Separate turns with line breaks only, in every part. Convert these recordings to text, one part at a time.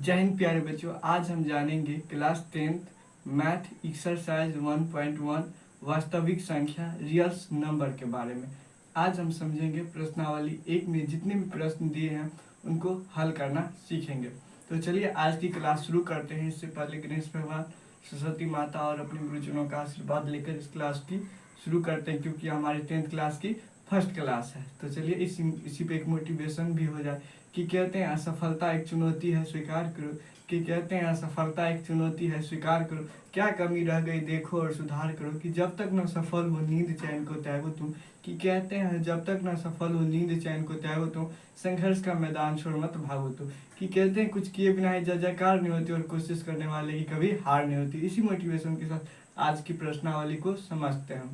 जय हिंद प्यारे बच्चों। आज हम जानेंगे क्लास 10th मैथ एक्सरसाइज 1.1 वास्तविक संख्या रियल्स नंबर के बारे में। आज हम समझेंगे प्रश्नावली 1 में जितने भी प्रश्न दिए हैं उनको हल करना सीखेंगे। तो चलिए आज की क्लास शुरू करते हैं। इससे पहले गणेश भगवान, सरस्वती माता और अपने गुरुजनों का आशीर्वाद लेकर इस क्लास की शुरू करते हैं, क्योंकि हमारी 10th क्लास की फर्स्ट क्लास है। तो चलिए इसी पे एक मोटिवेशन भी हो जाए कि कहते हैं असफलता एक चुनौती है स्वीकार करो, कि कहते हैं असफलता एक चुनौती है स्वीकार करो, क्या कमी रह गई देखो और सुधार करो, कि जब तक न सफल हो नींद चैन को त्यागो तुम, कि कहते हैं जब तक न सफल हो नींद चैन को त्यागो तुम, संघर्ष का मैदान छोड़ मत भागो तुम, कि कहते हैं कुछ किए बिना ही जय जयकार नहीं होती और कोशिश करने वाले की कभी हार नहीं होती। इसी मोटिवेशन के साथ आज की प्रश्नावली को समझते हैं।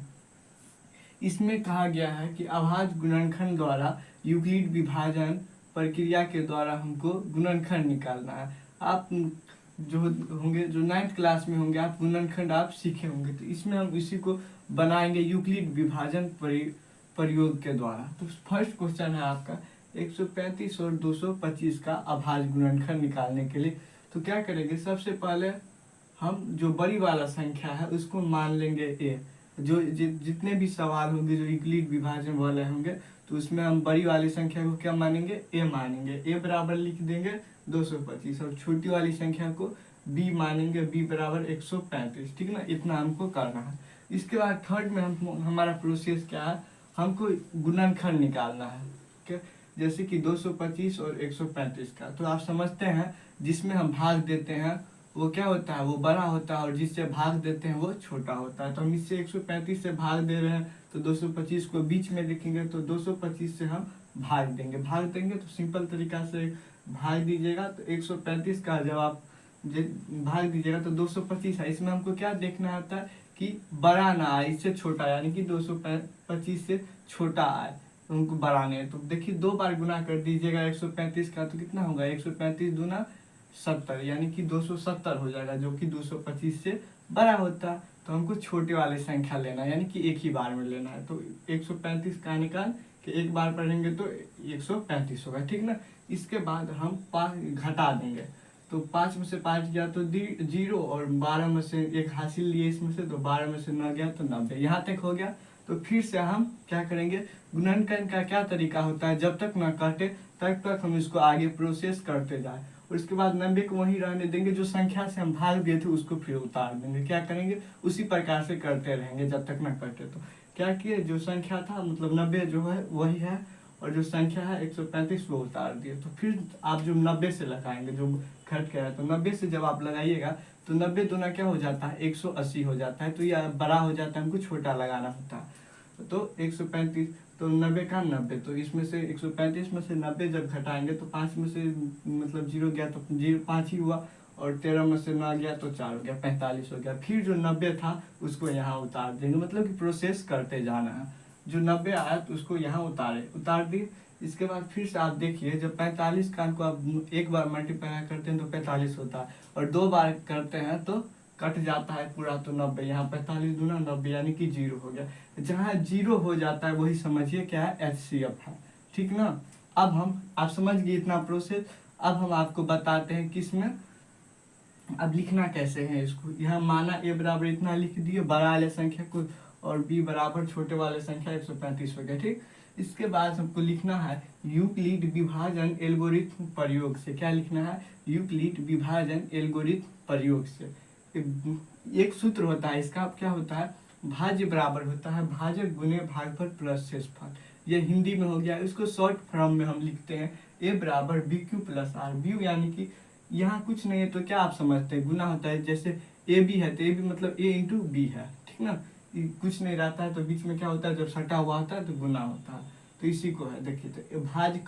इसमें कहा गया है कि अभाज्य गुणनखंड द्वारा यूक्लिड विभाजन प्रक्रिया के द्वारा हमको गुणनखंड निकालना है। आप जो होंगे, जो 9th क्लास में होंगे, आप गुणनखंड आप सीखे होंगे। तो इसमें हम इसी को बनाएंगे यूक्लिड विभाजन प्रयोग के द्वारा। तो फर्स्ट क्वेश्चन है आपका 135 और 225 का अभाज्य गुणनखंड निकालने के लिए। तो क्या करेंगे, सबसे पहले हम जो बड़ी वाला संख्या है उसको मान लेंगे ए। जो जितने भी सवाल होंगे जो यूक्लिड विभाजन वाले होंगे तो उसमें हम बड़ी वाली संख्या को क्या मानेंगे, ए मानेंगे। ए बराबर लिख देंगे 225 और छोटी वाली संख्या को बी मानेंगे, बी बराबर 135। ठीक ना, इतना हमको करना है। इसके बाद थर्ड में हमारा प्रोसेस क्या है, हमको गुणनखंड निकालना है। क्या, जैसे कि 225 और 135 का। तो आप समझते हैं जिसमें हम भाग देते हैं वो क्या होता है, वो बड़ा होता है, और जिससे भाग देते हैं वो छोटा होता है। तो हम इससे 135 से भाग दे रहे हैं तो 225 को बीच में लिखेंगे, तो 225 से हम भाग देंगे तो सिंपल तरीका से भाग दीजिएगा। तो 135 का जब आप भाग दीजिएगा तो 225 है। इसमें हमको क्या देखना होता है कि बड़ा ना आए, इससे छोटा, यानी कि 225 से छोटा आए तो हमको बढ़ाने हैं। तो देखिए 2 बार गुना कर दीजिएगा 135 का, तो कितना होगा, 135 दूना 70, यानी कि 270 हो जाएगा, जो कि 225 से बड़ा होता है। तो हमको छोटे वाले संख्या लेना है, यानी कि एक ही बार में लेना है। तो 135 का निकाल के एक बार पढ़ेंगे तो 135 होगा। ठीक ना। इसके बाद हम 5 घटा देंगे, तो 5 में से 5 गया तो 0, और 12 में से 1 हासिल लिए इसमें से, तो 12 में से 9 गया तो 90। यहाँ तक हो गया। तो फिर से हम क्या करेंगे, गुणनखंड का क्या तरीका होता है, जब तक न काटे तब तक हम इसको आगे प्रोसेस करते जाए, और उसके बाद 90 को वहीं रहने देंगे। जो संख्या से हम भाग दिए थे उसको फिर उतार देंगे। क्या करेंगे, उसी प्रकार से करते रहेंगे जब तक न कटे। तो क्या किए, जो संख्या था मतलब 90 जो है वही है, और जो संख्या है 135 वो उतार दिए। तो फिर आप जो 90 से लगाएंगे, जो घट गया है, तो 90 से जब आप लगाइएगा तो 90 दूना क्या हो जाता है, 180 हो जाता है। तो यह बड़ा हो जाता है, हमको छोटा लगाना होता है। तो 135, तो 90 का 90, तो इसमें से 135 में से 90 जब घटाएंगे तो 5 में से मतलब 0 गया तो 5 ही हुआ, और 13 में से 9 गया तो 4 हो गया, 45 हो गया। फिर जो 90 था उसको यहाँ उतार देंगे, मतलब कि प्रोसेस करते जाना है। जो 90 आया तो उसको यहाँ उतार दिए। इसके बाद फिर से आप देखिए, जब 45 का को आप एक बार मल्टीप्लाई करते हैं तो 45 होता है, और 2 बार करते हैं तो कट जाता है पूरा, तो 90। यहाँ 45 दूना 90, यानी कि 0 हो गया। जहाँ 0 हो जाता है वही समझिए क्या है, HCF है। ठीक ना। अब आप समझ गए इतना प्रोसेस। अब हम आपको बताते हैं किसमें अब लिखना कैसे है इसको। यहाँ माना ए बराबर इतना लिख दिए बड़ा वाले संख्या को, और बी बराबर छोटे वाले संख्या 135 हो गया। ठीक। इसके बाद हमको लिखना है यूक्लिड विभाजन एल्गोरिथम प्रयोग से। क्या लिखना है, यूक्लिड विभाजन एल्गोरिथम प्रयोग से। एक सूत्र होता है इसका, क्या होता है, भाज्य बराबर होता है भाजक गुने भागफल प्लस शेषफल। ये हिंदी में हो गया। इसको शॉर्ट फॉर्म में हम लिखते हैं ए बराबर B Q plus R. B यानी कि यहाँ कुछ नहीं है तो क्या आप समझते हैं, गुना होता है। जैसे ए बी है तो ए बी मतलब ए इंटू बी है। ठीक ना। कुछ नहीं रहता है तो बीच में क्या होता है, जब सटा हुआ होता है तो गुना होता है। तो इसी को है, देखिए, तो भाज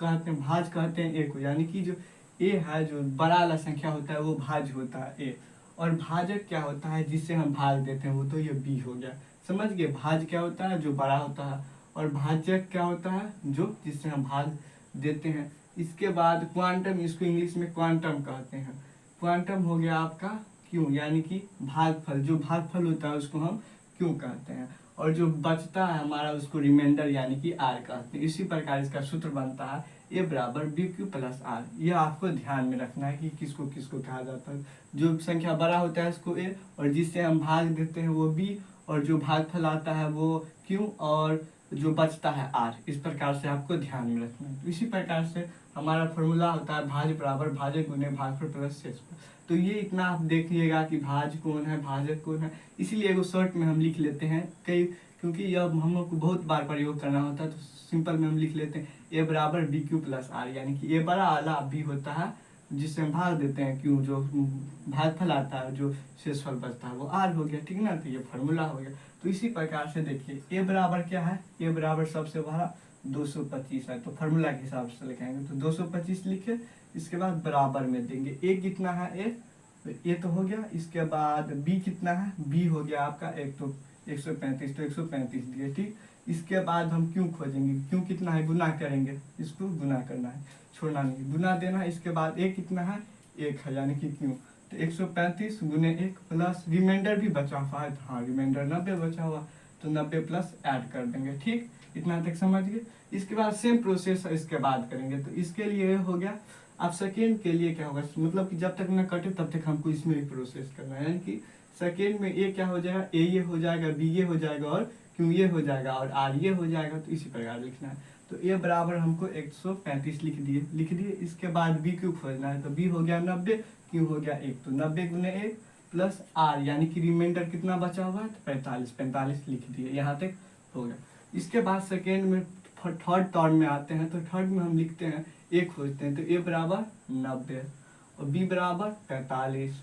कहते हैं ए को, यानी कि जो ए है, जो बड़ा वाला संख्या होता है वो भाज होता है ए, और भाजक क्या होता है जिससे हम भाग देते हैं वो, तो ये बी हो गया। समझ गए, भाज क्या होता है जो बड़ा होता है, और भाजक क्या होता है जो जिससे हम भाग देते हैं। इसके बाद क्वांटम, इसको इंग्लिश में क्वांटम कहते हैं। क्वांटम हो गया आपका क्यों, यानी कि भागफल, जो भागफल होता है उसको हम क्यों कहते हैं, और जो बचता है हमारा उसको रिमाइंडर यानी कि आर कहते हैं। इसी प्रकार इसका सूत्र बनता है ए बराबर बी क्यू प्लस आर। यह आपको ध्यान में रखना है कि किसको किसको कहा जाता है। जो संख्या बड़ा होता है उसको ए, और जिससे हम भाग देते हैं वो बी, और जो भागफल आता है वो क्यू, और जो बचता है आर। इस प्रकार से आपको ध्यान में रखना है। तो इसी प्रकार से हमारा फॉर्मूला होता है भाज्य बराबर भाजक गुने भागफल प्लस शेषफल। तो ये इतना आप देखिएगा कि भाज्य कौन है भाजक कौन है, इसीलिए एगो शॉर्ट में हम लिख लेते हैं कई, क्योंकि यह हम लोग को बहुत बार प्रयोग करना होता है। तो सिंपल में हम लिख लेते हैं ए बराबर बी क्यू प्लस आर, यानी कि ए बड़ा आला बी होता है जिससे हम भाग देते हैं क्यू, जो भागफल आता है, जो शेषफल बचता है वो आर हो गया, ठीक ना। तो ये फार्मूला हो गया। तो इसी प्रकार से देखिए ए बराबर क्या है, ए बराबर सबसे बड़ा 225 है, तो फार्मूला के हिसाब से लिखेंगे तो 225 लिखे। इसके बाद बराबर में देंगे ए कितना है, ए तो हो गया। इसके बाद बी कितना है, बी हो गया आपका एक, तो 135, तो 135 दिए, ठीक। इसके बाद हम क्यों खोजेंगे, क्यों कितना है गुना करेंगे, इसको गुना करना है, छोड़ना नहीं, गुना देना है। इसके बाद ए कितना है, एक है, यानी कि क्यों, तो 135 गुने 1 प्लस रिमाइंडर भी बचा हुआ है, हाँ रिमाइंडर 90 बचा हुआ, तो 90 प्लस ऐड कर देंगे, ठीक। इतना तक समझ गए। इसके बाद सेम प्रोसेस इसके बाद करेंगे। तो इसके लिए हो गया। अब सेकेंड के लिए क्या होगा, मतलब कि जब तक न कटे तब तक हमको इसमें भी प्रोसेस करना है, यानी कि सेकेंड में ए क्या हो जाएगा, ए ये हो जाएगा, बी ये हो जाएगा, और क्यों ये हो जाएगा, और आर ये हो जाएगा। तो इसी प्रकार लिखना है। तो ए बराबर हमको 135 लिख दिए। इसके बाद बी क्यू खोजना है, तो बी हो गया 90, क्यू हो गया 1, तो 90 गुने 1 प्लस आर, यानी कि रिमाइंडर कितना बचा हुआ है, तो 45 लिख दिए। यहाँ तक हो गया। इसके बाद सेकेंड में थर्ड टर्म में आते हैं। तो थर्ड में हम लिखते हैं ए खोजते हैं, तो ए बराबर 90 और बी बराबर 45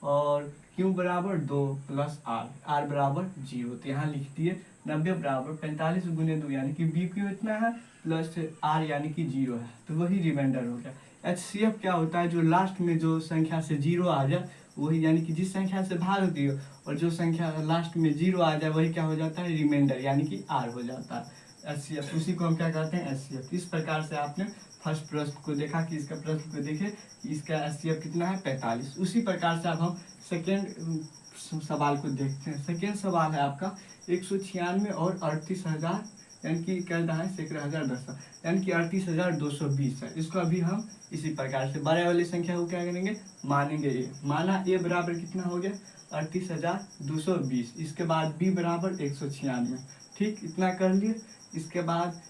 और क्यू बराबर 2 प्लस आर, आर बराबर 0। तो यहाँ लिख दिए 90 बराबर 45 गुने 2, यानी कि बी क्यू इतना है, प्लस आर यानी कि 0 है, तो वही रिमाइंडर हो गया। HCF क्या होता है, जो लास्ट में जो संख्या से 0 आ जाए वही, यानी कि जिस संख्या से भाग दियो और जो संख्या लास्ट में 0 आ जाए वही क्या हो जाता है, रिमाइंडर, यानी कि आर हो जाता है। HCF उसी को हम क्या कहते हैं, HCF। इस प्रकार से आपने फर्स्ट प्रश्न को देखा कि इसका प्रश्न को देखे कि इसका HCF कितना है, 45। उसी प्रकार से अब हम सेकेंड सवाल को देखते हैं। सेकेंड सवाल है आपका 196 और 38,000, यानी कि कह रहा है 11,10, यानी कि 38,220 है। इसको अभी हम इसी प्रकार से बड़े वाली संख्या को क्या करेंगे, मानेंगे ए। माना ए बराबर कितना हो गया, 38,220। इसके बाद बी बराबर 196, ठीक, इतना कर लिए। इसके बाद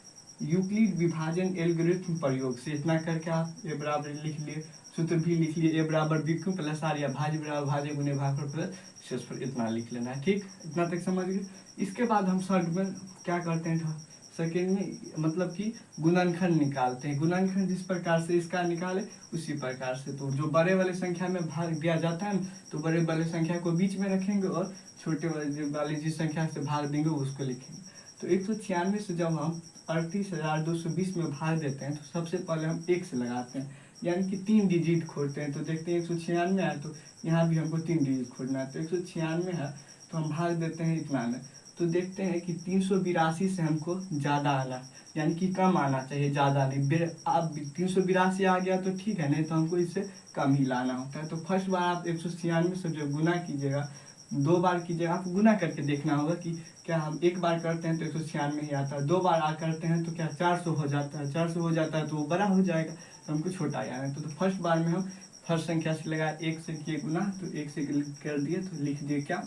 यूक्लिड विभाजन एल्गोरिथ्म प्रयोग से इतना करके आप ए बराबर लिख लिए, सूत्र भी लिख लिए, ए बराबर बी क्यू प्लस आर, या भाज्य बराबर भाज्य गुने भागफल प्लस शेषफल, इतना लिख लेना है, ठीक। इतना तक समझ गए। इसके बाद हम थर्ड में क्या करते हैं, सेकेंड में मतलब कि गुणनखंड निकालते हैं। गुणनखंड जिस प्रकार से इसका निकाले उसी प्रकार से, तो जो बड़े वाले संख्या में भाग दिया जाता है तो बड़े वाले संख्या को बीच में रखेंगे और छोटे वाली जिस संख्या से भाग देंगे उसको लिखेंगे। तो 196 से जब हम 38,220 में भाग देते हैं तो सबसे पहले हम 1 से लगाते हैं, यानी कि 3 डिजिट खोलते हैं। तो देखते हैं 196 है, तो यहाँ भी हमको 3 डिजिट खोलना है। तो 196 है तो हम भाग देते हैं इतना में, तो देखते हैं कि 382 से हमको ज़्यादा आना, यानी कि कम आना चाहिए, ज़्यादा नहीं। अब 382 आ गया तो ठीक है, नहीं तो हमको इससे कम ही लाना होता है। तो फर्स्ट बार आप 196 से जो गुना कीजिएगा, 2 बार कीजिएगा, आपको गुना करके देखना होगा कि क्या हम 1 बार करते हैं तो 196 ही आता है, 2 बार करते हैं तो क्या 400 हो जाता है, 400 हो जाता है तो वो बड़ा हो जाएगा, तो हमको छोटा आना है। तो फर्स्ट बार में हम फर्स्ट संख्या से लगाए 1 से किए गुना, तो 1 से कर दिए तो लिख दिए क्या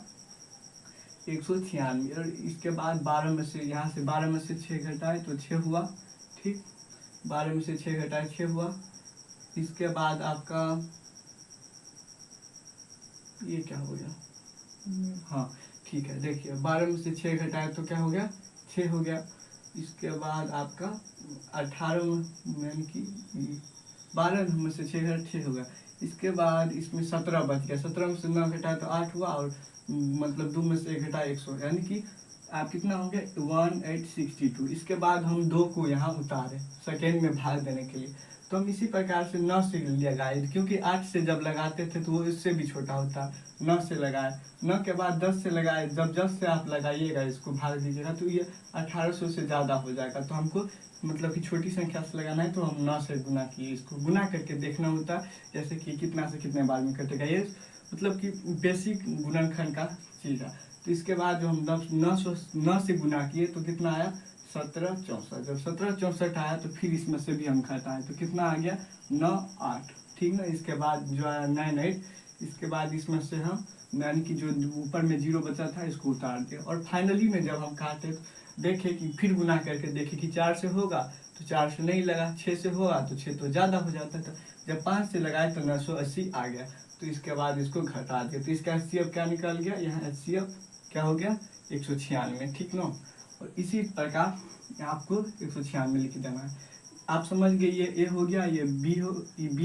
196। और इसके बाद 12 में से, यहाँ से 12 में से 6 घटाए तो 6 हुआ, ठीक, 12 में से 6 घटाए 6 हुआ। इसके बाद आपका ये क्या हो गया, हाँ ठीक है, देखिए 12 में से 6 घटाए तो क्या हो गया, 6 हो गया। इसके बाद आपका 18 में, यानी कि 12 में से 6 हो गया। इसके बाद इसमें 17 बच गया, 17 में से 9 घटाए तो 8 हुआ, और मतलब 2 में से 1 घटाए 100, यानी कि आप कितना हो गया 1862। इसके बाद हम 2 को यहाँ उतारे सेकेंड में भाग देने के लिए, तो हम इसी प्रकार से 9 से लगाए, क्योंकि 8 से जब लगाते थे तो वो इससे भी छोटा होता, 9 से लगाए। 9 के बाद 10 से लगाए, जब 10 से आप लगाइएगा इसको भाग दीजिएगा तो ये 1800 से ज़्यादा हो जाएगा। तो हमको मतलब कि छोटी संख्या से लगाना है तो हम 9 से गुना किए, इसको गुना करके देखना होता है जैसे कि कितना से कितने बार में कटेगा, ये मतलब कि बेसिक गुणनखंड का चीज़ है। तो इसके बाद जो हम 9 से गुना किए तो कितना आया 17 64। जब 17 64 आया तो फिर इसमें से भी हम घटाएं तो कितना आ गया 9 8, ठीक ना। इसके बाद जो है 9 8, इसके बाद इसमें से हम यानी कि जो ऊपर में 0 बचा था इसको उतार दिया। और फाइनली में जब हम काटे तो देखे कि फिर गुना करके देखे कि 4 से होगा तो 4 से नहीं लगा, 6 से होगा तो 6 तो ज़्यादा हो जाता था। जब 5 से लगाए तो 980 आ गया। तो इसके बाद इसको घटा दिया तो इसका HCF क्या निकल गया, यहाँ HCF क्या हो गया 196, ठीक ना। और इसी प्रकार आपको 196 लिख देना है। आप समझ गए, ये ए हो गया, ये बी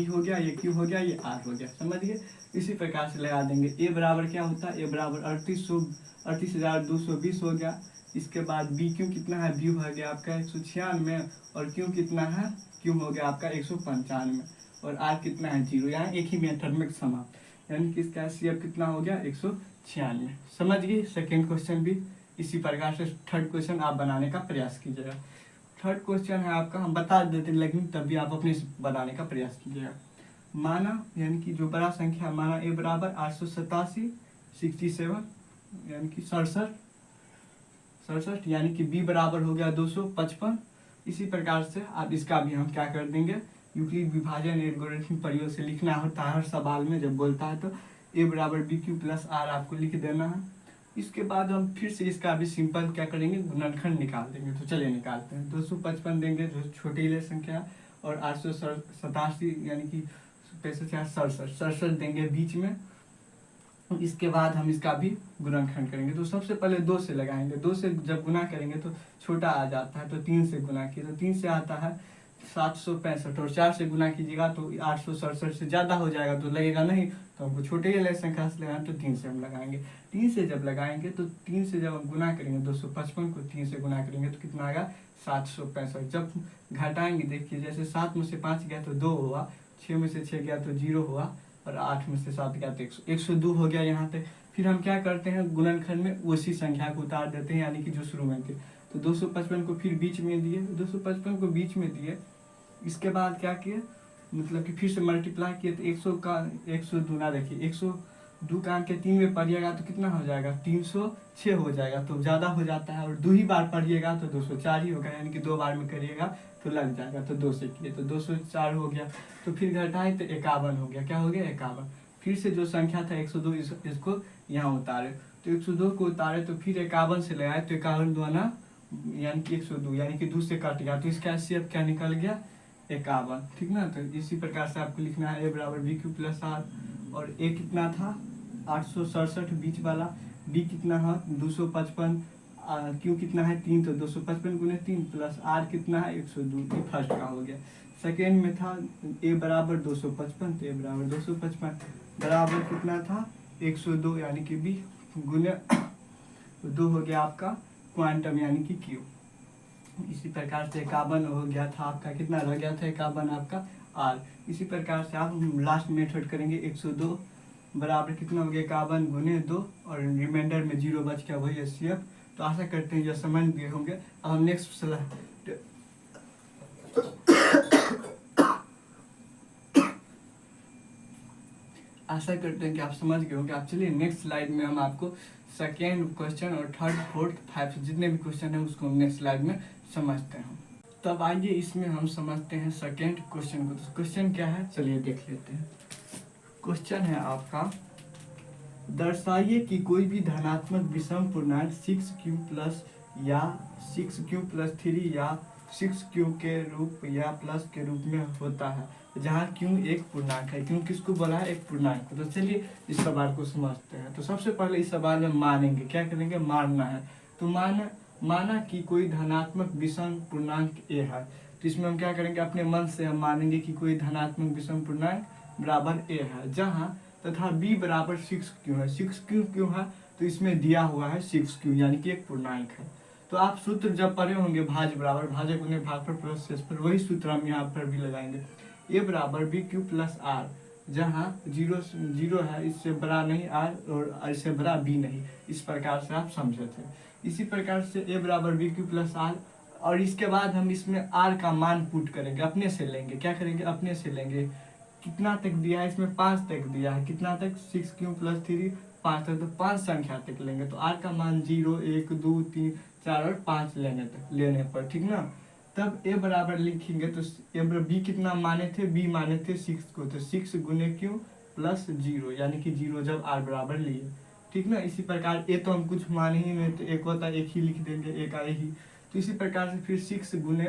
हो गया, ये क्यू हो गया, ये आर हो गया, समझ गए। इसी प्रकार से लगा देंगे। ए बराबर क्या होता है, ए बराबर 38,220 हो गया। इसके बाद बी क्यू कितना है, बी हो गया आपका 196 और क्यू कितना है, क्यू हो गया आपका 195 और आर कितना है 0। यहाँ एक ही मेथड में समाप्त, यानी कि इसका CF कितना हो गया 196। समझ गए। सेकेंड क्वेश्चन भी इसी प्रकार से थर्ड क्वेश्चन आप बनाने का प्रयास कीजिएगा। थर्ड क्वेश्चन है आपका, हम बता देते हैं लेकिन तब भी आप अपने से बनाने का प्रयास कीजिएगा। माना यानी कि जो बड़ा संख्या माना ए बराबर 887 67 यानी कि 67 यानी कि बी बराबर हो गया 255। इसी प्रकार से आप इसका भी हम क्या कर देंगे, यूक्लिड विभाजन एल्गोरिथम प्रयोग से लिखना होता है हर सवाल में। जब बोलता है तो ए बराबर बी क्यू प्लस आर आपको लिख देना है। इसके बाद हम फिर से इसका भी सिंपल क्या करेंगे, गुणनखंड निकाल देंगे। तो चलिए निकालते हैं। 255 देंगे जो छोटी इले संख्या और 887 यानी कि 67 देंगे बीच में। इसके बाद हम इसका भी गुणनखंड करेंगे। तो सबसे पहले 2 से लगाएंगे। 2 से जब गुना करेंगे तो छोटा आ जाता है, तो 3 से गुना किए तो 3 से आता है 765 और 4 से गुना कीजिएगा तो 867 से ज़्यादा हो जाएगा तो लगेगा नहीं, तो हमको छोटे ही संख्या से लगाएं तो 3 से हम लगाएंगे। 3 से जब लगाएंगे तो 3 से जब हम गुना करेंगे 255 को 3 से गुना करेंगे तो कितना आएगा 765। जब घटाएंगे देखिए जैसे 7 में से 5 गया तो 2 हुआ, 6 में से 6 गया तो 0 हुआ और 8 में से 7 गया तो 102 हो गया यहाँ तक। फिर हम क्या करते हैं गुणनखंड में उसी संख्या को उतार देते हैं यानी कि जो शुरू में थे। तो 255 को फिर बीच में दिए, 255 को बीच में दिए। इसके बाद क्या किए, मतलब कि फिर से मल्टीप्लाई किए तो 100 का 102 ना देखिए 102 का अंक 3 में पढ़िएगा तो कितना हो जाएगा 306 हो जाएगा, तो ज़्यादा हो जाता है। और 2 ही बार पढ़िएगा तो 204 ही होगा, यानी कि 2 बार में करिएगा तो लग जाएगा। तो 2 से किए तो 204 हो गया। तो फिर घटाए तो 51 हो गया। क्या हो गया 51। फिर से जो संख्या था 102 इसको यहाँ उतारे तो 102 को उतारे तो फिर 51 से लगाए तो 51 दुना यानी कि 102 यानी कि 2 से कट गया तो इसका HCF क्या निकल गया 51, ठीक ना। तो इसी प्रकार से आपको लिखना है ए बराबर बी क्यू प्लस आर। और ए कितना था 867 बीच वाला, बी कितना है 255, क्यू कितना है 3 तो 255 गुने 3 प्लस आर कितना है 102, ये फर्स्ट का हो गया। सेकेंड में था ए बराबर 255 तो ए बराबर 255 बराबर कितना था 102 यानी कि बी गुने 2 हो गया आपका क्वांटम यानी कि क्यू। इसी प्रकार से 51 हो गया था आपका, कितना रह गया था 51 आपका आर। इसी प्रकार से आप लास्ट मेथड करेंगे 102 बराबर कितना हो गया 51 गुने 2 और रिमाइंडर में 0 बच गया वही HCF। तो आशा करते हैं जो समझ गए होंगे। अब हम नेक्स्ट सलाह आशा करते हैं कि आप समझ गए होंगे। आप चलिए नेक्स्ट स्लाइड में हम आपको सेकेंड क्वेश्चन और थर्ड फोर्थ फाइव जितने भी क्वेश्चन है उसको हम नेक्स्ट स्लाइड में समझते हैं। तब आइए इसमें हम समझते हैं सेकेंड क्वेश्चन को। तो क्वेश्चन क्या है चलिए देख लेते हैं। क्वेश्चन है आपका, दर्शाइए कि कोई भी धनात्मक विषम पूर्णांक 6q प्लस या 6q प्लस 3 या 6q के रूप या प्लस के रूप में होता है जहाँ q एक पूर्णांक है। q किसको बोला है, एक पूर्णांक को। तो चलिए इस सवाल को समझते हैं। तो सबसे पहले इस सवाल में मानेंगे, क्या करेंगे मानना है। तो माना कि कोई धनात्मक विषम पूर्णांक a है। तो इसमें हम क्या करेंगे अपने मन से हम मानेंगे कि कोई धनात्मक विषम पूर्णांक बराबर a है जहाँ तथा b बराबर 6q है। 6q क्यों है, तो इसमें दिया हुआ है 6q यानी कि एक पूर्णांक है। तो आप सूत्र जब पढ़े होंगे भाज्य बराबर भाजक गुने भागफल प्लस शेषफल, वही सूत्र हम यहाँ पर भी लगाएंगे। a बराबर बी क्यू प्लस आर जहाँ 0 है, इससे बड़ा नहीं r और इससे बड़ा b नहीं, इस प्रकार से आप समझे थे। इसी प्रकार से a बराबर बी क्यू प्लस आर और इसके बाद हम इसमें r का मान पुट करेंगे, अपने से लेंगे। क्या करेंगे अपने से लेंगे। कितना तक दिया है इसमें 5 तक दिया है, कितना तक 6q प्लस 3 5 तक, तो 5 संख्या तक लेंगे। तो r का मान 0 1 2 3 4 और 5 लेने पर, ठीक ना। तब ए बराबर लिखेंगे तो ए बराबर बी कितना माने थे, बी माने थे 6 को, तो 6 गुने क्यों प्लस 0, यानी कि 0 जब आर बराबर लिए, ठीक ना। इसी प्रकार ए तो हम कुछ माने ही नहीं, तो एक होता है एक ही लिख देंगे, एक आए ही। तो इसी प्रकार से फिर 6 गुने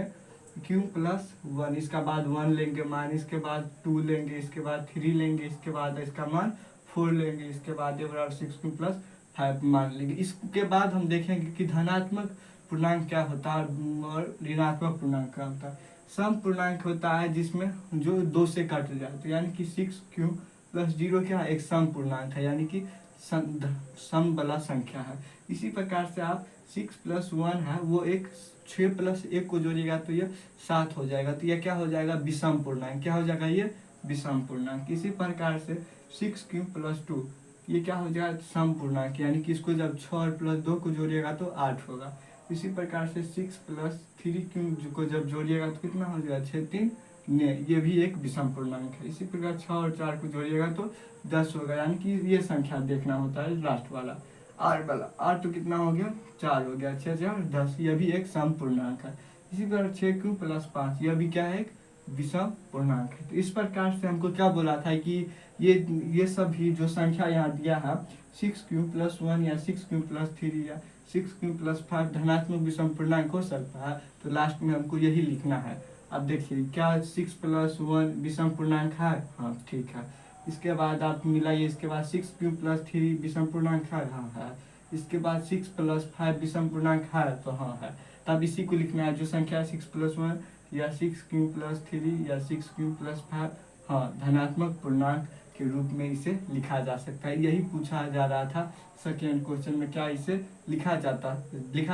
क्यू प्लस 1, इसका बाद 1 लेंगे मान, इसके बाद 2 लेंगे, इसके बाद 3 लेंगे, इसके बाद इसका मान 4 लेंगे, इसके बाद ए बराबर 6 क्यू प्लस 5 मान लेंगे। इसके बाद हम देखेंगे कि धनात्मक पूर्णांक क्या होता है और ऋणात्मक पूर्णांक क्या होता है। सम पूर्णांक होता है जिसमें जो 2 से कट जाए, तो यानी कि 6 क्यू प्लस 0 क्या है, एक सम पूर्णांक है, यानी कि सम वाला संख्या है। इसी प्रकार से आप 6 प्लस 1 है वो एक 6 प्लस 1 को जोड़िएगा तो ये 7 हो जाएगा, तो यह क्या हो जाएगा, विषम पूर्णांक। क्या हो जाएगा, ये विषम पूर्णांक। इसी प्रकार से 6 क्यू प्लस 2 ये क्या हो जाएगा, सम पूर्णांक, यानी कि इसको जब 6 और प्लस 2 को जोड़िएगा तो 8 होगा। इसी प्रकार से 6 प्लस 3 क्यू को जब जोड़िएगा तो कितना हो जाएगा, 6 3 ने, ये भी एक विषम पूर्णांक है। इसी प्रकार 6 और 4 को जोड़िएगा तो 10 होगा, यानी कि ये संख्या देखना होता है लास्ट वाला, आर वाला। आर तो कितना हो गया, 4 हो गया, 6 4 10, यह भी एक सम पूर्णांक है। इसी प्रकार 6 क्यू प्लस 5 यह भी क्या है, एक विषम पूर्णांक है। तो इस प्रकार से हमको क्या बोला था कि ये सभी जो संख्या यहाँ दिया है 6 क्यू प्लस 1 या 6 क्यू प्लस 3 या 6 क्यू प्लस 5 धनात्मक विषम पूर्णांक हो सकता है, तो लास्ट में हमको यही लिखना है। अब देखिए क्या 6 प्लस 1 विषम पूर्णांक है, हाँ ठीक है। इसके बाद आप मिलाइए, इसके बाद 6 क्यू प्लस 3 विषम पूर्णांक है, हाँ है। इसके बाद 6 प्लस 5 विषम पूर्णांक है, तो हाँ है। तब इसी को लिखना है, जो संख्या 6 प्लस 1 या 6 क्यू प्लस 3 या 6 क्यू प्लस 5, हाँ धनात्मक पूर्णांक के रूप में इसे लिखा जा सकता है। यही पूछा जा रहा था सेकेंड क्वेश्चन में, क्या इसे लिखा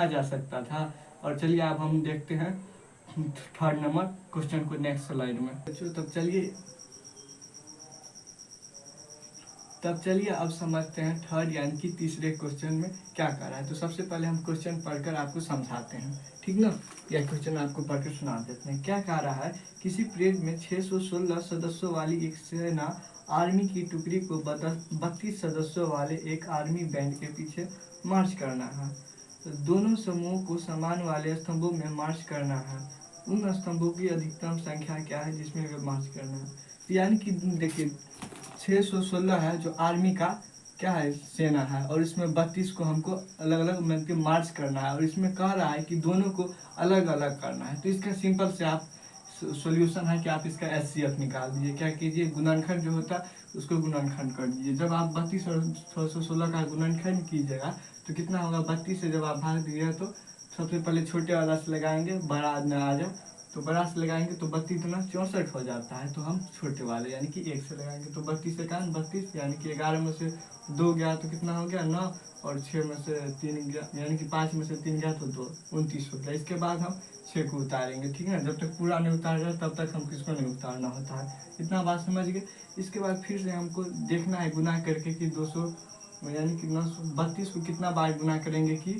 जा सकता था। और चलिए अब हम देखते हैं थर्ड नंबर क्वेश्चन को नेक्स्ट स्लाइड में। तब चलिए अब समझते हैं थर्ड यानी कि तीसरे क्वेश्चन में क्या कर रहा है। तो सबसे पहले हम क्वेश्चन पढ़कर आपको समझाते हैं, ठीक ना। यह क्वेश्चन आपको पढ़कर सुना देते हैं। क्या कह रहा है, किसी परेड में 616 सदस्यों वाली एक सेना आर्मी की टुकड़ी को 32 सदस्यों वाले एक आर्मी बैंड के पीछे मार्च करना है। तो दोनों समूहों को समान वाले स्तंभों में मार्च करना है। उन स्तंभों की अधिकतम संख्या क्या है जिसमें वे मार्च करना है। यानी कि देखिए 616 है जो आर्मी का क्या है, सेना है, और इसमें 32 को हमको अलग अलग मतलब मार्च करना है, और इसमें कह रहा है कि दोनों को अलग अलग करना है। तो इसका सिंपल से आप सॉल्यूशन है कि आप इसका एचसीएफ निकाल दीजिए। क्या कीजिए, गुणनखंड जो होता है उसको गुणनखंड कर दीजिए। जब आप 32 और 616 का गुणनखंड कीजिएगा तो कितना होगा, 32 से जब आप भाग दीजिएगा तो सबसे पहले छोटे वाला से लगाएंगे, बड़ा में आ जाए तो बड़ा से लगाएंगे तो 32 दुना 64 हो जाता है। तो हम छोटे वाले यानी कि 1 से लगाएंगे तो 32 से 32, यानी कि 11 में से 2 गया तो कितना हो गया 9, और 6 में से 3 गया यानी कि 5 में से 3 गया तो 2, 29 हो गया। इसके बाद हम 6 को उतारेंगे, ठीक है। जब तक पूरा नहीं उतार जाए तब तक हम किसको नहीं उतारना होता है। इतना बात समझ गए। इसके बाद फिर से हमको देखना है गुना करके कि 200 यानी कि 932 को कितना बार गुना करेंगे कि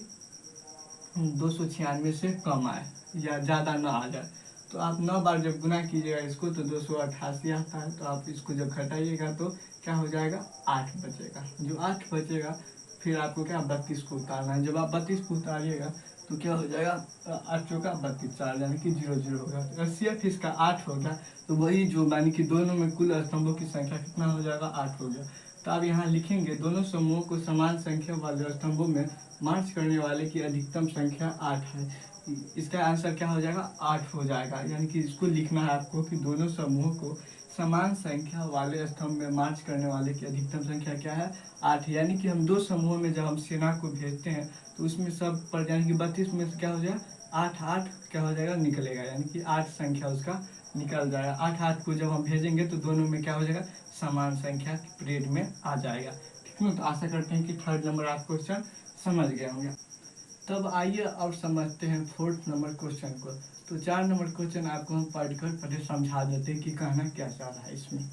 296 से कम आए या ज़्यादा ना आ जाए। तो आप 9 बार जब गुना कीजिएगा इसको तो 288 आता है। तो आप इसको जब घटाइएगा तो क्या हो जाएगा, 8 बचेगा। जो 8 बचेगा फिर आपको क्या 32 को उतारना है। जब आप 32 को उतारिएगा तो क्या हो जाएगा, 8 चौका 32 4 यानी कि 0 0 होगा। तो एचसीएफ इसका 8 हो गया। तो वही जो यानी कि दोनों में कुल स्तंभों की संख्या कितना हो जाएगा, 8 हो गया। तो आप यहाँ लिखेंगे दोनों समूहों को समान संख्या वाले स्तंभों में मार्च करने वाले की अधिकतम संख्या 8 है। इसका आंसर क्या हो जाएगा, 8 हो जाएगा। यानी कि इसको लिखना है आपको कि दोनों समूहों को समान संख्या वाले स्तंभ में मार्च करने वाले की अधिकतम संख्या क्या है, 8। यानी कि हम 2 समूहों में जब हम सेना को भेजते हैं तो उसमें सब पर यानी कि 32 में से क्या हो जाएगा, 8 8 क्या हो जाएगा, निकलेगा। यानी कि 8 संख्या उसका निकल जाएगा। 8 8 को जब हम भेजेंगे तो दोनों में क्या हो जाएगा, समान संख्या परेड में आ जाएगा, ठीक है। तो आशा करते हैं कि थर्ड नंबर आप क्वेश्चन समझ गए होंगे। तब आइए अब समझते हैं फोर्थ नंबर क्वेश्चन को। तो 4 नंबर क्वेश्चन आपको हम पढ़कर पहले समझा देते हैं कि कहना क्या चाह रहा है इसमें।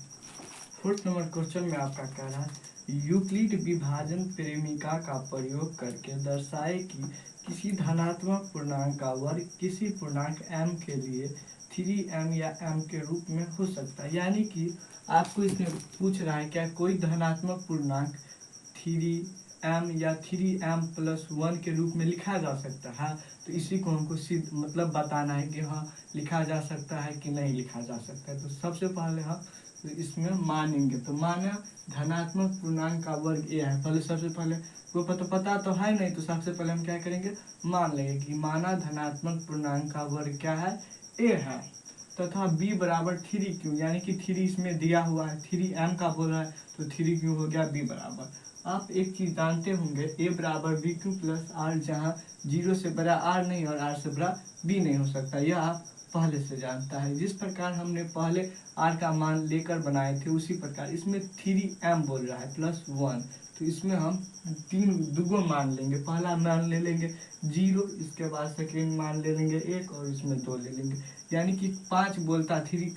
फोर्थ नंबर क्वेश्चन में आपका कह रहा है, यूक्लिड विभाजन प्रेमिका का प्रयोग करके दर्शाए कि किसी धनात्मक पूर्णांक का वर्ग किसी पूर्णांक m के लिए 3m या m के रूप में हो सकता है। यानी कि आपको इसमें पूछ रहा है क्या कोई धनात्मक पूर्णांक 3 एम या 3m+1 के रूप में लिखा जा सकता है। तो इसी को हमको सिद्ध मतलब बताना है कि हाँ लिखा जा सकता है कि नहीं लिखा जा सकता है। तो सबसे पहले हम इसमें मानेंगे, तो माना धनात्मक पूर्णांक का वर्ग ए है। पहले सबसे पहले वो पता तो है नहीं, तो सबसे पहले हम क्या करेंगे, मान लेंगे कि माना धनात्मक पूर्णांक का वर्ग क्या है, ए है, तथा b बराबर 3q, यानी कि 3 इसमें दिया हुआ है, 3m का बोल रहा है तो 3q हो गया b बराबर। आप एक चीज जानते होंगे, a बराबर bq प्लस r, जहाँ 0 से बड़ा r नहीं और r से बड़ा b नहीं हो सकता, यह आप पहले से जानता है। जिस प्रकार हमने पहले r का मान लेकर बनाए थे उसी प्रकार इसमें 3m बोल रहा है +1, तो इसमें हम तीन दुगो मान लेंगे। पहला मान ले लेंगे 0, इसके बाद सेकेंड मान ले लेंगे 1 और इसमें 2 ले लेंगे, यानी कि 5 बोलता 3 +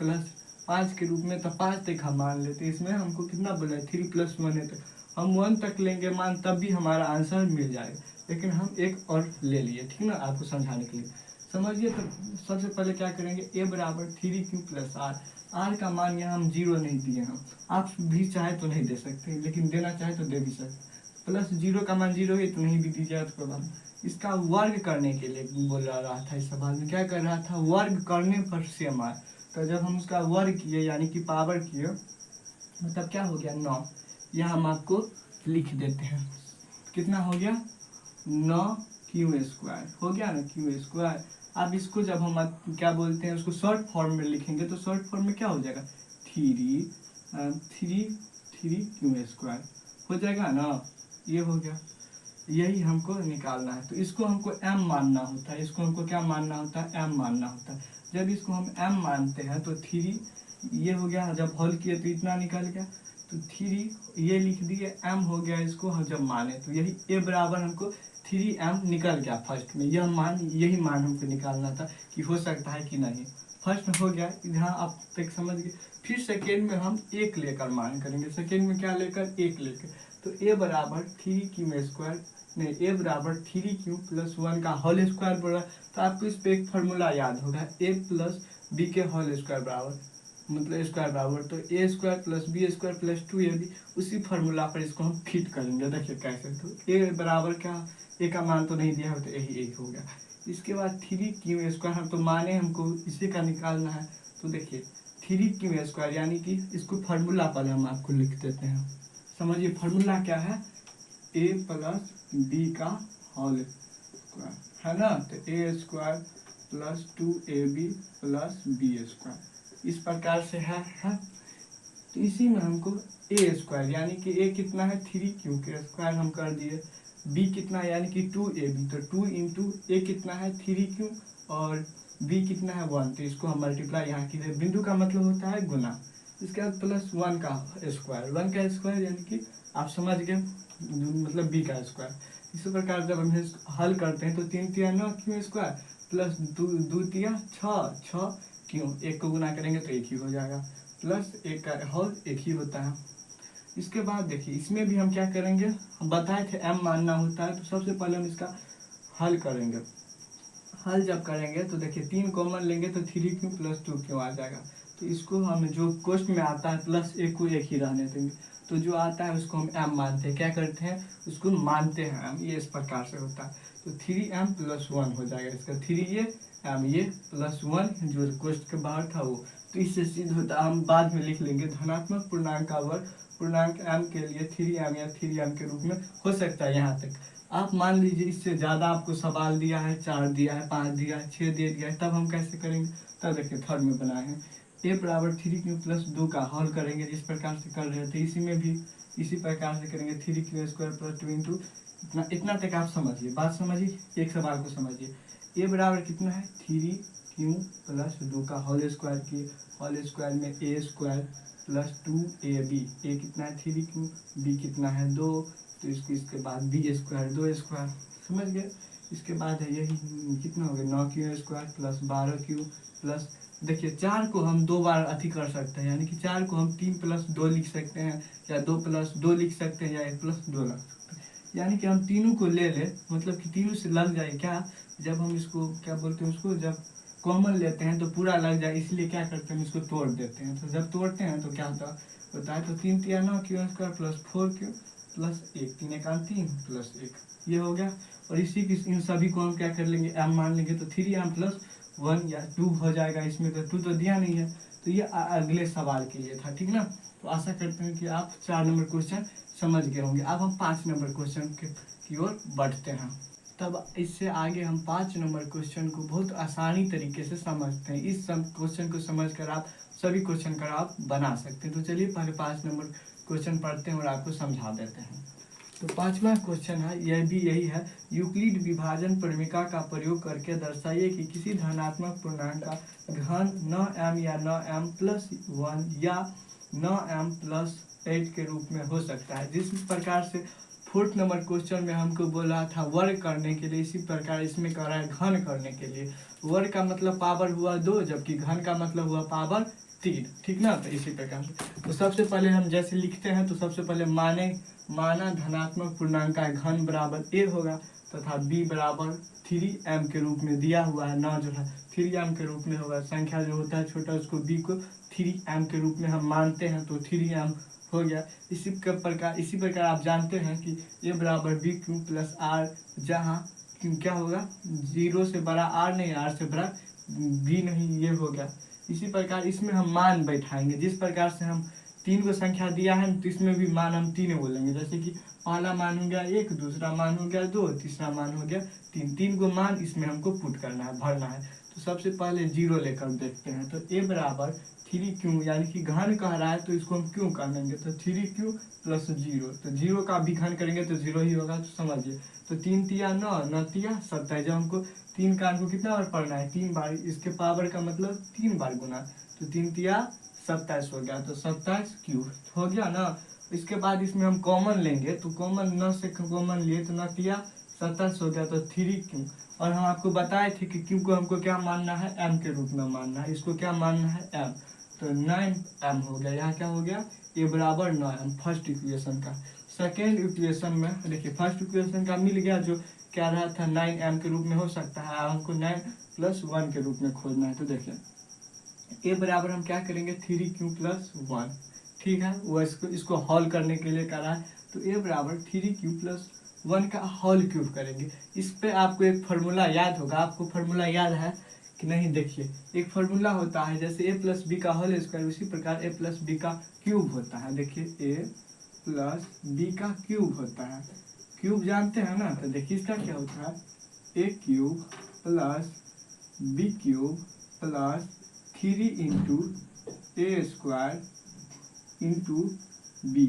5 के रूप में, तो 5 तक हम मान लेते। इसमें हमको कितना बोला है, 3 + 1 है, तो हम 1 तक लेंगे मान, तब भी हमारा आंसर मिल जाएगा। लेकिन हम एक और ले लिए, ठीक ना, आपको समझाने के लिए। समझिए, तो सबसे पहले क्या करेंगे, a बराबर 3q + r। r का मान यहाँ हम 0 नहीं दिए हैं, आप भी चाहे तो नहीं दे सकते, लेकिन देना चाहे तो दे भी सकते। +0 का मान 0 है तो नहीं भी दीजिएगा तो कोई बात नहीं। इसका वर्ग करने के लिए बोल रहा था, इस सवाल में क्या कर रहा था, वर्ग करने पर सेम आए। तो जब हम उसका वर्ग किए यानी कि पावर किए, मतलब क्या हो गया 9, यह हम आपको लिख देते हैं, कितना हो गया 9q² हो गया ना, q²। अब इसको जब हम क्या बोलते हैं, उसको शॉर्ट फॉर्म में लिखेंगे, तो शॉर्ट फॉर्म में क्या हो जाएगा, 3 हो जाएगा ना, ये हो गया। यही हमको निकालना है, तो इसको हमको m मानना होता है, इसको हमको क्या मानना होता है, m मानना होता है। जब इसको हम m मानते हैं तो 3 ये हो गया, जब हल किए तो इतना निकल गया, तो 3 ये लिख दिए, m हो गया, इसको हम जब माने तो यही a बराबर हमको 3m निकल गया फर्स्ट में। यह मान, यही मान हमको निकालना था कि हो सकता है कि नहीं। फर्स्ट में हो गया, यहाँ आप तक समझ गए। फिर सेकेंड में हम 1 लेकर मान करेंगे, सेकेंड में क्या लेकर, 1 लेकर, तो a बराबर 3q² नहीं, a बराबर 3q + 1 का होल स्क्वायर बोला। तो आपको इस पे एक फार्मूला याद होगा, a + b के होल स्क्वायर बराबर, मतलब स्क्वायर बराबर, तो a² + b² + 2ab, उसी फार्मूला पर इसको हम फिट करेंगे। देखिए कैसे, तो a बराबर क्या, a का मान तो नहीं दिया हो तो यही 1 हो गया। इसके बाद 3q², हम तो माने हमको इसी का निकालना है, तो देखिए 3q² यानी कि इसको फार्मूला पर हम आपको लिख देते हैं। समझिए फार्मूला क्या है, a + b का होल स्क्वायर है ना, तो a² + 2ab + b², इस प्रकार से है। तो इसी में हमको a² यानी कि a कितना है 3q² हम कर दिए, b कितना है यानी कि 2ab, तो 2 × a कितना है 3q और b कितना है 1, तो इसको हम मल्टीप्लाई यहाँ की बिंदु का मतलब होता है गुना। इसके बाद +1 का स्क्वायर, 1 का स्क्वायर यानी कि आप समझ गए, मतलब b का स्क्वायर। इसी प्रकार जब हम हल करते हैं तो 3 × 9 q² प्लस 2 × 6 क्यों, 1 को गुना करेंगे तो 1 ही हो जाएगा, प्लस 1 का होल 1 ही होता है। इसके बाद देखिए इसमें भी हम क्या करेंगे, हम बताए थे m मानना होता है, तो सबसे पहले हम इसका हल करेंगे। हल जब करेंगे तो देखिए 3 कॉमन लेंगे तो 3q + 2q आ जाएगा। तो इसको हम जो कोष्ट में आता है +1 को 1 ही रहने देंगे, तो जो आता है उसको हम m मानते हैं, क्या करते हैं उसको मानते हैं m, ये इस प्रकार से होता है। तो 3m + 1 हो जाएगा, इसका 3 ये m ये +1 जो कोष्ट के बाहर था वो, तो इससे सिद्ध होता है। हम बाद में लिख लेंगे धनात्मक पूर्णांक का वर्ग पूर्णांक m के लिए 3m या 3m के रूप में हो सकता है। यहाँ तक आप मान लीजिए इससे ज़्यादा आपको सवाल दिया है, 4 दिया है, 5 दिया है, 6 दे दिया है, तब हम कैसे करेंगे, तब देखिए थर्ड में बनाए हैं a बराबर 3q + 2 का हल करेंगे, जिस प्रकार से कर रहे थे इसी में भी इसी प्रकार से करेंगे, 3q² + 2 इतना तक आप समझिए, बात समझिए, एक सवाल को समझिए। a बराबर कितना है 3q + 2 का होल स्क्वायर किए, होल स्क्वायर में a² + 2ab, a कितना है 3q, b कितना है 2, तो इसके बाद b² 2², समझ गए। इसके बाद है यही कितना हो गया 9q² + 12q प्लस, देखिए 4 को हम 2 बार अति कर सकते हैं, यानी कि 4 को हम 3 + 2 लिख सकते हैं, या 2 + 2 लिख सकते हैं, या 1 + 2 लिख सकते हैं, यानी कि हम तीनों को ले ले, मतलब कि तीनों से लग जाए क्या, जब हम इसको क्या बोलते हैं उसको, जब कॉमन लेते हैं तो पूरा लग जाए, इसलिए क्या करते हैं इसको तोड़ देते हैं। तो जब तोड़ते हैं तो क्या होता है तो 3 × 9 q² + 4q प्लस 1, 3 एकान 3 प्लस 1, ये हो गया। और इसी की इन सभी को हम क्या कर लेंगे, m मान लेंगे, तो 3m प्लस 1 या 2 हो जाएगा। इसमें तो 2 तो दिया नहीं है, तो ये अगले सवाल के लिए था, ठीक ना। तो आशा करते हैं कि आप 4 नंबर क्वेश्चन समझ गए होंगे। अब हम 5 नंबर क्वेश्चन की ओर बढ़ते हैं। तब इससे आगे हम 5 नंबर क्वेश्चन को बहुत आसानी तरीके से समझते हैं। इस क्वेश्चन को समझकर आप सभी क्वेश्चन का आप बना सकते हैं। तो चलिए पहले 5 नंबर क्वेश्चन पढ़ते हैं और आपको समझा देते हैं। तो 5वां क्वेश्चन है, यह भी यही है, यूक्लिड विभाजन प्रमेय का प्रयोग करके दर्शाइए कि किसी धनात्मक पूर्णांक का घन न m या न m प्लस 1 या न m प्लस 8 के रूप में हो सकता है। जिस प्रकार से 4th नंबर क्वेश्चन में हमको बोला था वर्ग करने के लिए, इसी प्रकार इसमें कह रहा है घन करने के लिए। वर्ग का मतलब पावर हुआ 2, जबकि घन का मतलब हुआ पावर 3, ठीक ना। तो इसी प्रकार से तो सबसे पहले हम जैसे लिखते हैं, तो सबसे पहले माना धनात्मक पूर्णांक का घन बराबर a होगा तथा b बराबर 3m के रूप में दिया हुआ है। न जो है 3m के रूप में होगा, संख्या जो होता है छोटा उसको b को 3m के रूप में हम मानते हैं, तो 3m हो गया। इसी प्रकार आप जानते हैं कि a बराबर बी क्यू प्लस आर, जहाँ क्या होगा 0 से बड़ा r नहीं, r से बड़ा b नहीं, ये हो गया। इसी प्रकार इसमें हम मान बैठाएंगे। जिस प्रकार से हम 3 को संख्या दिया है तो इसमें भी मान हम 3 बोलेंगे। जैसे कि पहला मान हो गया 1, दूसरा मान हो गया 2, तीसरा मान हो गया 3। 3 को मान इसमें हमको पुट करना है, भरना है। तो सबसे पहले 0 लेकर देखते हैं। तो a बराबर 3q, यानी कि घन कह रहा है तो इसको हम क्यों कर लेंगे, तो 3q प्लस 0, तो 0 का भी घन करेंगे तो 0 ही होगा। तो समझिए, तो 3 तिया 9, 9 तिया 27। जब हमको 3 का हमको कितना बार पढ़ना है, 3 बार। इसके पावर का मतलब 3 बार गुना, तो 3 तिया 27 हो गया, तो 27 क्यूब हो गया ना। इसके बाद इसमें हम कॉमन लेंगे, तो कॉमन 9 से कॉमन लिए तो 9 तिया 27 हो गया, तो 3q। और हम आपको बताए थे कि q को हमको क्या मानना है, m के रूप में मानना है। इसको क्या मानना है, m, तो 9m हो गया। यहाँ क्या हो गया, a बराबर 9m, फर्स्ट इक्वेशन का। सेकेंड इक्वेशन में देखिए, फर्स्ट इक्वेशन का मिल गया, जो क्या रहा था 9m के रूप में हो सकता है। हमको 9 प्लस 1 के रूप में खोजना है। तो देखिए a बराबर हम क्या करेंगे 3q प्लस 1, ठीक है। वो इसको हॉल करने के लिए करा है, तो a बराबर 3q प्लस 1 का होल क्यूब करेंगे। इस पे आपको एक फार्मूला याद होगा, आपको फार्मूला याद है कि नहीं, देखिए एक फार्मूला होता है, जैसे a प्लस बी का होल स्क्वायर, उसी प्रकार a प्लस बी का क्यूब होता है। देखिए a प्लस बी का क्यूब होता है, क्यूब जानते हैं ना। तो देखिए इसका क्या होता है, a cube plus B cube plus 3 into A square into B,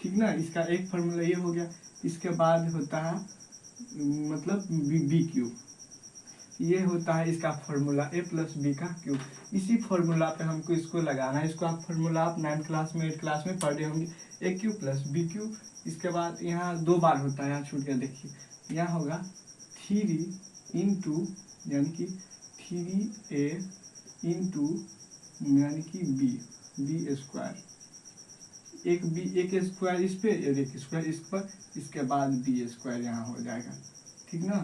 ठीक ना। इसका एक फार्मूला ये हो गया। इसके बाद होता है मतलब बी क्यूब, ये होता है इसका फार्मूला a प्लस बी का क्यूब। इसी फार्मूला पे हमको इसको लगाना है। इसको आप फार्मूला आप 9th क्लास में 8th क्लास में पढ़े होंगे, a cube plus B cube. इसके बाद यहाँ 2 बार होता है, यहाँ छूट गया, देखिए यहाँ होगा 3 इंटू यानी कि 3a इंटू यानी कि बी स्क्वायर, एक स्क्वायर इस पे और एक स्क्वायर इस पर, इसके बाद बी स्क्वायर यहाँ हो जाएगा, ठीक ना।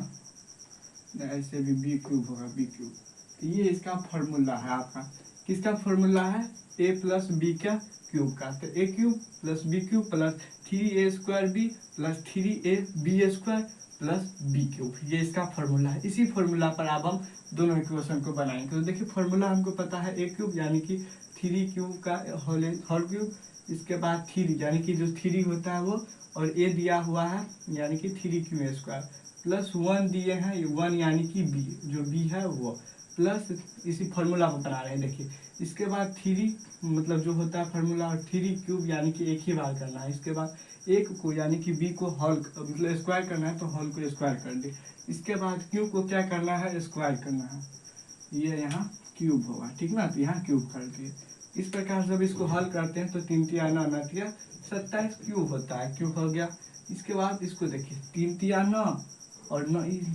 ऐसे भी बी क्यूब होगा, बी क्यूब। तो ये इसका फॉर्मूला है आपका, किसका फॉर्मूला है, a प्लस बी का क्यूब का। तो a cube plus B cube plus 3a square B plus 3a B square plus B cube, ये इसका फॉर्मूला है। इसी फॉर्मूला पर अब हम दोनों इक्वेशन को बनाएंगे। तो देखिए फॉर्मूला हमको पता है a क्यूब यानी कि 3 क्यूब का होल क्यूब, इसके बाद 3 यानी कि जो 3 होता है वो, और a दिया हुआ है यानी कि 3q स्क्वायर प्लस 1 दिए हैं 1 यानी कि b, जो b है वो, प्लस इसी फॉर्मूला को बना रहे हैं। देखिए इसके बाद 3 मतलब जो होता है फार्मूला, और 3 क्यूब यानी कि एक ही बार करना है। इसके बाद एक को यानी कि b को होल मतलब स्क्वायर करना है, तो होल को स्क्वायर कर दे। इसके बाद क्यूब को क्या करना है, स्क्वायर करना है, ये यहाँ क्यूब होगा, ठीक ना। तो यहाँ क्यूब कर दिए। इस प्रकार जब इसको हल करते हैं तो 3 तिया 9 9 तिया 27 क्यूब होता है, क्यूब हो गया। इसके बाद इसको देखिए 3 तिया 9 और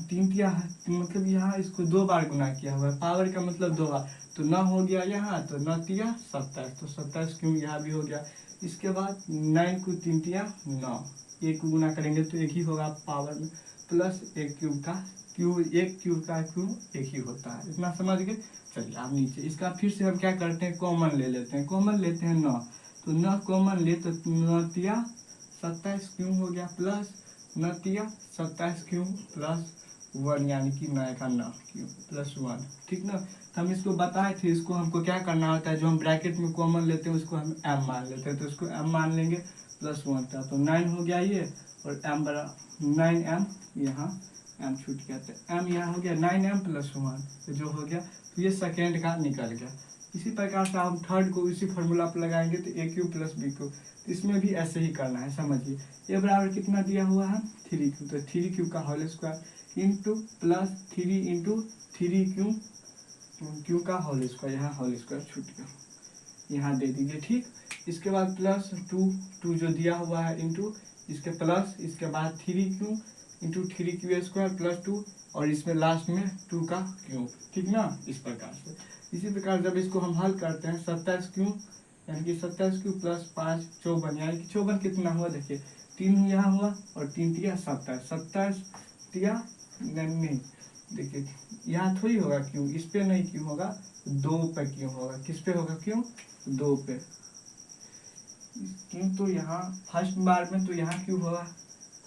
3 तिया मतलब यहाँ इसको 2 बार गुना किया हुआ है, पावर का मतलब 2 बार, तो 9 हो गया यहाँ, तो 9 तिया 27, तो 27 क्यूब यहाँ भी हो गया। इसके बाद 9 को 3 तिया 9, एक को गुना करेंगे तो एक ही होगा पावर में, प्लस एक क्यूब का क्यूब, एक क्यूब का क्यूब एक ही होता है। इतना समझ गए। चलिए आप नीचे इसका फिर से हम क्या करते हैं, कॉमन ले लेते हैं। कॉमन लेते हैं 9, तो 9 कॉमन ले तो 9 तिया 27 क्यों हो गया प्लस 27 क्यों प्लस 1 यानी कि 9 का 9 क्यों प्लस 1, ठीक ना। तो हम इसको बताए थे, इसको हमको क्या करना होता है, जो हम ब्रैकेट में कॉमन लेते हैं उसको हम m मान लेते हैं, तो इसको m मान लेंगे प्लस 1 था तो 9 हो गया ये, और m बड़ा 9m, यहाँ m छूट गया तो m यहाँ हो गया 9m प्लस 1, तो जो हो गया तो ये सेकेंड का निकल गया। इसी प्रकार से हम थर्ड को इसी फॉर्मूला पर लगाएंगे तो a cube plus B cube, तो इसमें भी ऐसे ही करना है, समझिए। ये बराबर कितना दिया हुआ है 3q, तो 3q का whole square into plus 3 into 3q Q का होल स्क्वायर, यहाँ होल स्क्वायर छूट गया, यहाँ दे दीजिए, ठीक। इसके बाद प्लस 2 जो दिया हुआ है इंटू इसके प्लस, इसके बाद 3q into 3q square plus 2, और इसमें लास्ट में 2 का क्यूब, ठीक ना। इस प्रकार से इसी प्रकार जब इसको हम हल करते हैं 27 क्यू यानी कि 27 क्यू प्लस 5 54, यानी कि 54 कितना हुआ देखिए, 3 यहाँ हुआ और 3 तिया 27, 27 तिया नहीं, देखिए यहाँ थोड़ी होगा क्यों, इस पे नहीं क्यों होगा, 2 पे क्यों होगा, किस पे होगा क्यों, 2 पे क्यों। तो यहाँ फर्स्ट बार में तो यहाँ क्यों होगा,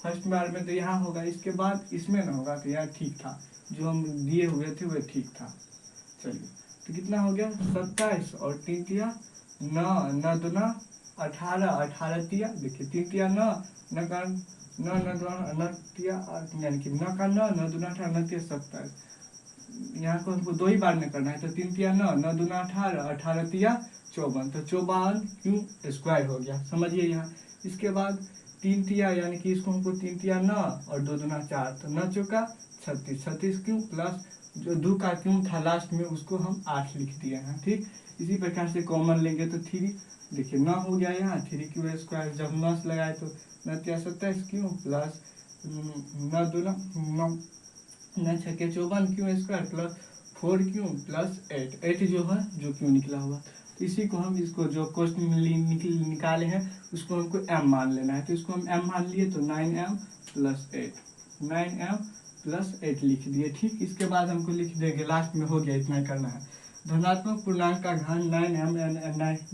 फर्स्ट बार में तो यहाँ होगा, इसके बाद इसमें ना होगा, तो यार ठीक था, जो हम दिए हुए थे वह ठीक था। चलिए तो कितना हो गया 27 और 3 तिया 9, 9 दूना 18, 18 तिया देखिए 3 तिया 9, 9 का 9, 9 तिया यानी कि 9 का 9, 9 दूना 18, 9 तिया 27, यहाँ को हमको 2 ही बार में करना है, तो 3 तिया 9, 9 दूना 18, 18 तिया 54, तो 54 क्यू स्क्वायर हो गया, समझिए यहाँ। इसके बाद 3 तिया यानी कि इसको हमको 3 तिया 9 और 2 दूना 4, तो 9 चौका 36, 36 क्यू प्लस जो 2 का क्यू था लास्ट में उसको हम 8 लिख दिए हैं, ठीक। इसी प्रकार से कॉमन लेंगे तो 3 देखिए 9 हो गया यहाँ, 3q स्क्वायर जब 9 से लगाए तो 9 तिया 27 क्यू प्लस 9 दूना 9 9 छक्के 54 Q square plus 4q plus 8 जो है जो क्यू निकला हुआ, तो इसी को हम इसको जो क्वेश्चन निकाले हैं उसको हमको m मान लेना है, तो इसको हम m मान लिए तो 9m प्लस 8, 9m प्लस 8 लिख दिए, ठीक। इसके बाद हमको लिख देंगे लास्ट में, हो गया इतना ही करना है। धनात्मक पूर्णांक का घन 9m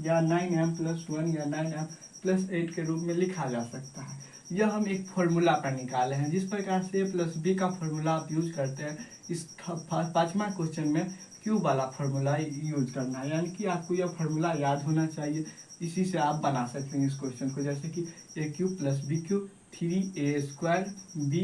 या 9m प्लस 1 या 9m प्लस 8 के रूप में लिखा जा सकता है। यह हम एक फॉर्मूला पर निकाले हैं, जिस प्रकार से a प्लस बी का फॉर्मूला आप यूज करते हैं, इस 5वां क्वेश्चन में क्यूब वाला फॉर्मूला यूज करना है, यानी कि आपको यह फॉर्मूला याद होना चाहिए, इसी से आप बना सकते हैं इस क्वेश्चन को, जैसे कि a cube plus B cube 3a square B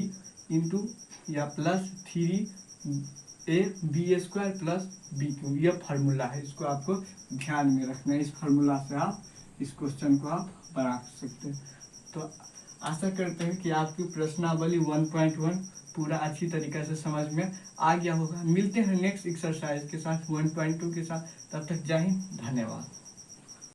into या plus 3a B square plus B cube, यह फार्मूला है, इसको आपको ध्यान में रखना है। इस फार्मूला से आप इस क्वेश्चन को आप बना सकते हैं। तो आशा करते हैं कि आपकी प्रश्नावली 1.1 पूरा अच्छी तरीके से समझ में आ गया होगा। मिलते हैं नेक्स्ट एक्सरसाइज के साथ 1.2 के साथ, तब तक जय हिंद, धन्यवाद।